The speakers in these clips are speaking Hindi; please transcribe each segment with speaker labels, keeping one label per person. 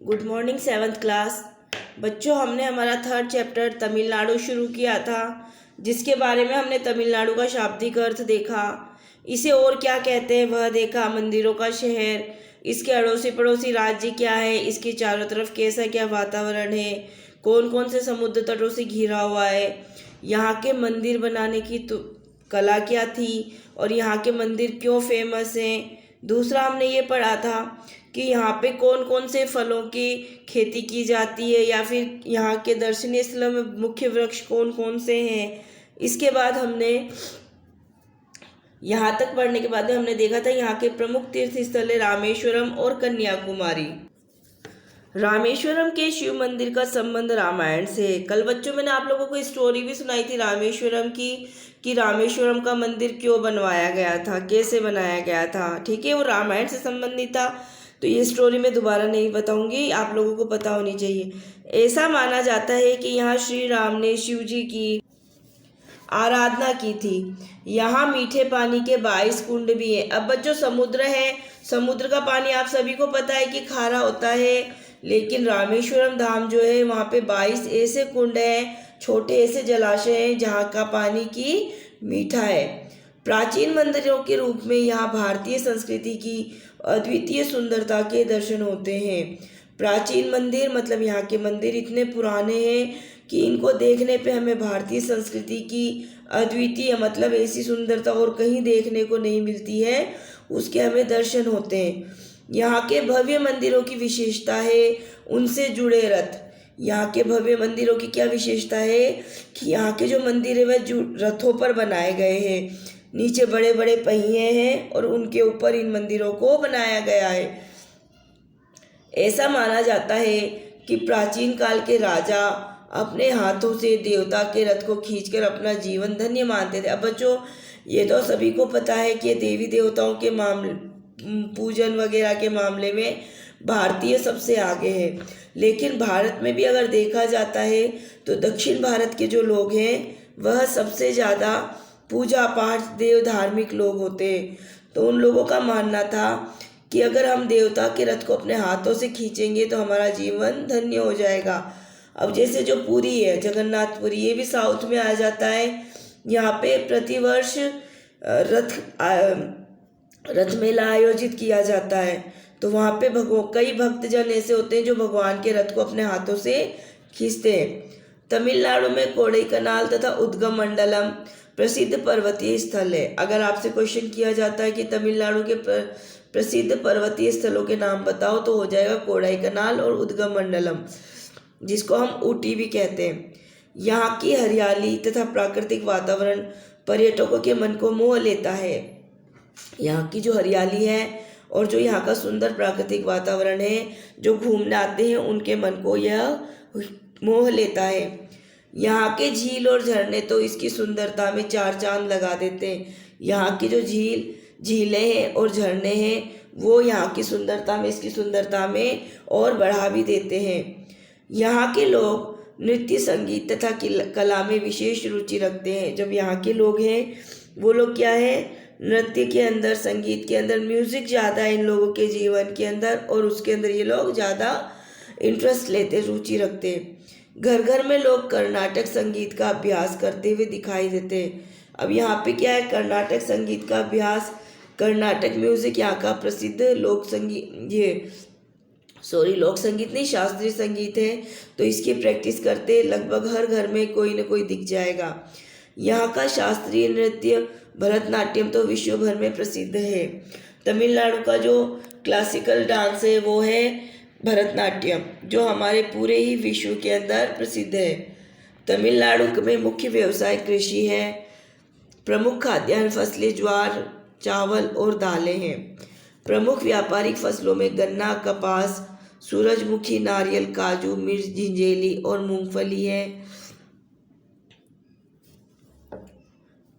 Speaker 1: गुड मॉर्निंग सेवन्थ क्लास बच्चों। हमने हमारा थर्ड चैप्टर तमिलनाडु शुरू किया था, जिसके बारे में हमने तमिलनाडु का शाब्दिक अर्थ देखा, इसे और क्या कहते हैं वह देखा, मंदिरों का शहर, इसके अड़ोसी पड़ोसी राज्य क्या है, इसके चारों तरफ कैसा क्या वातावरण है, कौन कौन से समुद्र तटों से घिरा हुआ है, यहाँ के मंदिर बनाने की तो कला क्या थी और यहाँ के मंदिर क्यों फेमस हैं। दूसरा हमने ये पढ़ा था कि यहाँ पे कौन कौन से फलों की खेती की जाती है या फिर यहाँ के दर्शनीय स्थलों में मुख्य वृक्ष कौन कौन से हैं। इसके बाद हमने यहाँ तक पढ़ने के बाद हमने देखा था यहाँ के प्रमुख तीर्थ स्थल है रामेश्वरम और कन्याकुमारी। रामेश्वरम के शिव मंदिर का संबंध रामायण से है। कल बच्चों मैंने आप लोगों को स्टोरी भी सुनाई थी रामेश्वरम की, कि रामेश्वरम का मंदिर क्यों बनवाया गया था, कैसे बनाया गया था। ठीक है, वो रामायण से संबंधित था, तो ये स्टोरी मैं दोबारा नहीं बताऊंगी, आप लोगों को पता होनी चाहिए। ऐसा माना जाता है कि यहाँ श्री राम ने शिव जी की आराधना की थी। यहाँ मीठे पानी के 22 कुंड भी हैं। अब बच्चों समुद्र है, समुद्र का पानी आप सभी को पता है कि खारा होता है, लेकिन रामेश्वरम धाम जो है वहाँ पे 22 ऐसे कुंड हैं, छोटे ऐसे जलाशय हैं जहाँ का पानी की मीठा है। प्राचीन मंदिरों के रूप में यहाँ भारतीय संस्कृति की अद्वितीय सुंदरता के दर्शन होते हैं। प्राचीन मंदिर मतलब यहाँ के मंदिर इतने पुराने हैं कि इनको देखने पे हमें भारतीय संस्कृति की अद्वितीय मतलब ऐसी सुंदरता और कहीं देखने को नहीं मिलती है, उसके हमें दर्शन होते हैं। यहाँ के भव्य मंदिरों की विशेषता है उनसे जुड़े रथ। यहाँ के भव्य मंदिरों की क्या विशेषता है कि यहाँ के जो मंदिर है वह रथों पर बनाए गए हैं, नीचे बड़े बड़े पहिए हैं और उनके ऊपर इन मंदिरों को बनाया गया है। ऐसा माना जाता है कि प्राचीन काल के राजा अपने हाथों से देवता के रथ को खींचकर अपना जीवन धन्य मानते थे। अब बच्चों ये तो सभी को पता है कि देवी देवताओं के मामले पूजन वगैरह के मामले में भारतीय सबसे आगे है, लेकिन भारत में भी अगर देखा जाता है तो दक्षिण भारत के जो लोग हैं वह सबसे ज़्यादा पूजा पाठ देव धार्मिक लोग होते हैं। तो उन लोगों का मानना था कि अगर हम देवता के रथ को अपने हाथों से खींचेंगे तो हमारा जीवन धन्य हो जाएगा। अब जैसे जो पुरी है जगन्नाथपुरी, ये भी साउथ में आ जाता है। यहाँ पे प्रतिवर्ष रथ मेला आयोजित किया जाता है, तो वहाँ पे कई भक्तजन ऐसे होते हैं जो भगवान के रथ को अपने हाथों से खींचते हैं। तमिलनाडु में कोडाईकनाल तथा उद्गम मंडलम प्रसिद्ध पर्वतीय स्थल है। अगर आपसे क्वेश्चन किया जाता है कि तमिलनाडु के प्रसिद्ध पर्वतीय स्थलों के नाम बताओ, तो हो जाएगा कोडाईकनाल और उद्गम मंडलम, जिसको हम ऊटी भी कहते हैं। यहाँ की हरियाली तथा प्राकृतिक वातावरण पर्यटकों के मन को मोह लेता है। यहाँ की जो हरियाली है और जो यहाँ का सुंदर प्राकृतिक वातावरण है, जो घूमने आते हैं उनके मन को यह मोह लेता है। यहाँ के झील और झरने तो इसकी सुंदरता में चार चांद लगा देते हैं। यहाँ की जो झीलें हैं और झरने हैं वो यहाँ की सुंदरता में, इसकी सुंदरता में और बढ़ा भी देते हैं। यहाँ के लोग नृत्य संगीत तथा कला में विशेष रुचि रखते हैं। जब यहाँ के लोग हैं वो लोग क्या है, नृत्य के अंदर, संगीत के अंदर, म्यूजिक ज़्यादा है इन लोगों के जीवन के अंदर और उसके अंदर ये लोग ज़्यादा इंटरेस्ट लेते, रुचि रखते हैं। घर घर में लोग कर्नाटक संगीत का अभ्यास करते हुए दिखाई देते हैं। अब यहाँ पे क्या है, कर्नाटक संगीत का अभ्यास, कर्नाटक म्यूजिक यहाँ का प्रसिद्ध लोक संगीत नहीं, शास्त्रीय संगीत है, तो इसकी प्रैक्टिस करते लगभग हर घर में कोई ना कोई दिख जाएगा। यहाँ का शास्त्रीय नृत्य भरतनाट्यम तो विश्व भर में प्रसिद्ध है। तमिलनाडु का जो क्लासिकल डांस है वो है भरतनाट्यम, जो हमारे पूरे ही विश्व के अंदर प्रसिद्ध है। तमिलनाडु में मुख्य व्यवसाय कृषि है। प्रमुख खाद्यान्न फसलें ज्वार, चावल और दालें हैं। प्रमुख व्यापारिक फसलों में गन्ना, कपास, सूरजमुखी, नारियल, काजू, मिर्च, झिंजेली और मूंगफली है।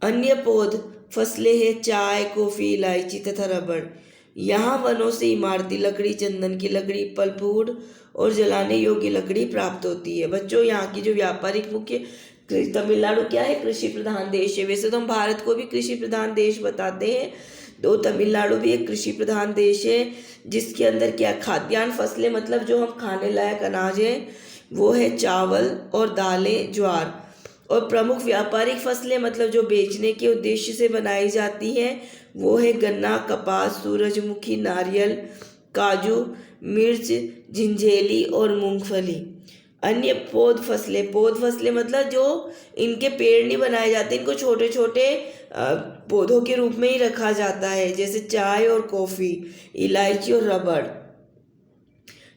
Speaker 1: अन्य पौध फसलें हैं चाय, कॉफी, इलायची तथा रबड़। यहाँ वनों से इमारती लकड़ी, चंदन की लकड़ी, पल्पवुड और जलाने योग्य लकड़ी प्राप्त होती है। बच्चों यहाँ की जो व्यापारिक मुख्य, तमिलनाडु क्या है, कृषि प्रधान देश है। वैसे तो हम भारत को भी कृषि प्रधान देश बताते हैं, तो तमिलनाडु भी एक कृषि प्रधान देश है, जिसके अंदर क्या खाद्यान्न फसलें मतलब जो हम खाने लायक अनाज है वो है चावल और दालें, ज्वार। और प्रमुख व्यापारिक फसलें मतलब जो बेचने के उद्देश्य से बनाई जाती हैं वो है गन्ना, कपास, सूरजमुखी, नारियल, काजू, मिर्च, झिंझेली और मूंगफली। अन्य पौध फसलें मतलब जो इनके पेड़ नहीं बनाए जाते, इनको छोटे छोटे पौधों के रूप में ही रखा जाता है, जैसे चाय और कॉफ़ी, इलायची और रबड़।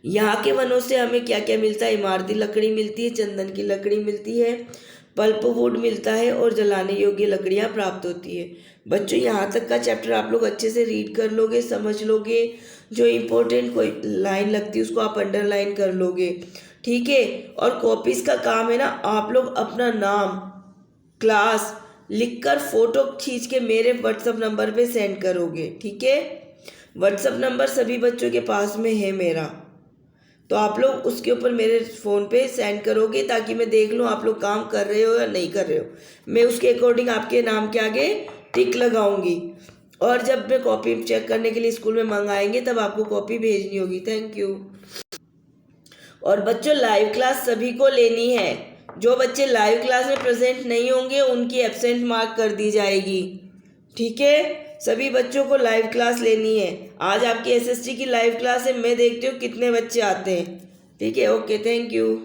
Speaker 1: यहाँ के वनों से हमें क्या क्या मिलता है? इमारती लकड़ी मिलती है, चंदन की लकड़ी मिलती है, पल्प वुड मिलता है और जलाने योग्य लकड़ियाँ प्राप्त होती है। बच्चों, यहाँ तक का चैप्टर आप लोग अच्छे से रीड कर लोगे, समझ लोगे, जो इम्पोर्टेंट कोई लाइन लगती है उसको आप अंडरलाइन कर लोगे, ठीक है। और कॉपीज का काम है ना, आप लोग अपना नाम, क्लास लिखकर फोटो खींच के मेरे व्हाट्सअप नंबर पे सेंड करोगे, ठीक है। व्हाट्सअप नंबर सभी बच्चों के पास में है मेरा, तो आप लोग उसके ऊपर मेरे फ़ोन पे सेंड करोगे ताकि मैं देख लूँ आप लोग काम कर रहे हो या नहीं कर रहे हो। मैं उसके अकॉर्डिंग आपके नाम के आगे टिक लगाऊंगी, और जब मैं कॉपी चेक करने के लिए स्कूल में मंगाएंगे तब आपको कॉपी भेजनी होगी। Thank you. और बच्चों, लाइव क्लास सभी को लेनी है। जो बच्चे लाइव क्लास में प्रेजेंट नहीं होंगे उनकी एब्सेंट मार्क कर दी जाएगी, ठीक है। सभी बच्चों को लाइव क्लास लेनी है। आज आपकी एसएसटी की लाइव क्लास है, मैं देखती हूँ कितने बच्चे आते हैं, ठीक है। Okay, thank you.